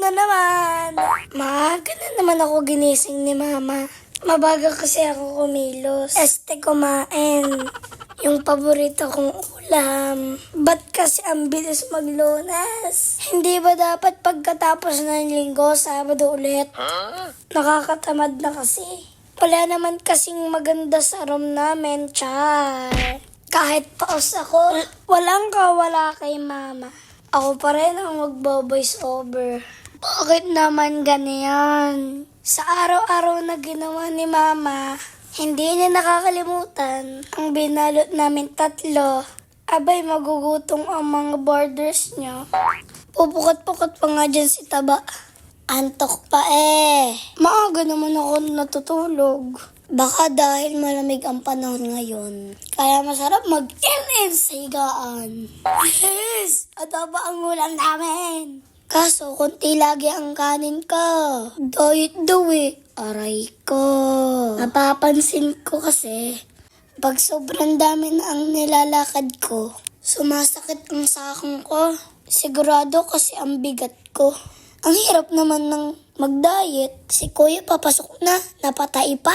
na naman. Maaga na naman ako ginising ni Mama. Mabagal kasi ako kumilos. Kumain. Yung paborito kong ulam. Ba't kasi ang bilis maglunas? Hindi ba dapat pagkatapos ng linggo, Sabado ulit? Nakakatamad na kasi. Wala naman kasing maganda sa room namin, char. Kahit paus ako, walang kawala kay Mama. Ako pa rin ang magbo-voice over. Bakit naman ganyan? Sa araw-araw na ginawa ni Mama, hindi niya nakakalimutan ang binalot namin 3. Abay, magugutong ang mga borders niya. Pupukot-pukot pa nga dyan si Taba. Antok pa Maaga naman ako natutulog. Baka dahil malamig ang panahon ngayon, kaya masarap mag-in sa higaan. Yes! Adobo ang ulam namin. Kaso, konti lagi ang kanin ko. Diet daw Aray ko. Napapansin ko kasi, pag sobrang dami na ang nilalakad ko, sumasakit ang sakong ko. Sigurado kasi ang bigat ko. Ang hirap naman ng mag-diet. Si Kuya papasok na, napatay pa.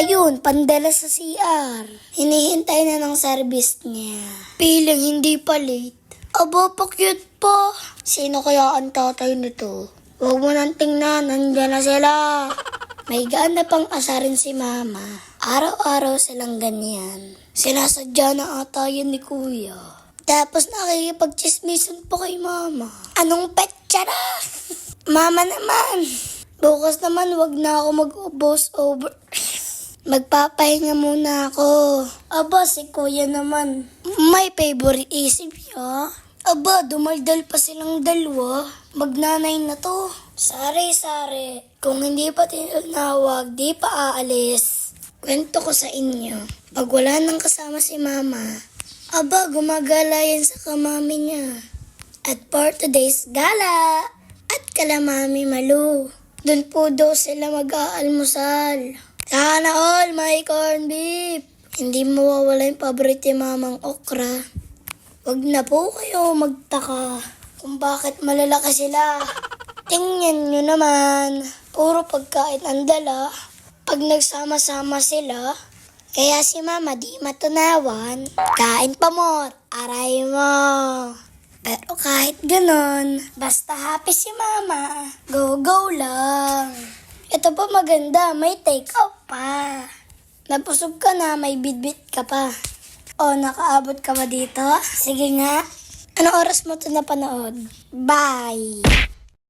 Ayun, pandala sa CR. Hinihintay na ng service niya. Piling hindi pa late. Aba, pa-cute pa. Sino kaya ang tatay nito? Huwag mo nang tingnan, nandiyan na sila. May gaan na pang asarin si Mama. Araw-araw silang ganyan. Sinasadya na ata yun ni Kuya. Tapos nakikipag-chismisan pa kay Mama. Anong petsa na? Mama naman. Bukas naman wag na ako mag-boss over. Magpapahinga muna ako. Aba, si Kuya naman. May favorite isip niya. Aba, dumaldal pa silang dalawa. Magnanay na to. Sari-sari. Kung hindi pa tinawag, di pa aalis. Kwento ko sa inyo. Pag wala nang kasama si Mama, aba, gumagala yan sa kamami niya. At for today's gala, at kala Mami Malu. Doon po daw sila mag-aalmusal. Sana all may corned beef. Hindi mawawala yung paborito ni Mamang okra. Wag na po kayo magtaka kung bakit malalaki sila. Tingnan nyo naman, puro pagkain ang dala. Pag nagsama-sama sila, kaya si Mama di matunawan. Kain pa mo, aray mo. Pero kahit ganon, basta happy si Mama, go-go lang. Ito pa maganda, may take-out pa. Napusog ka na, may bit-bit ka pa. O, nakaabot ka ba dito? Sige nga. Anong oras mo ito napanood? Bye!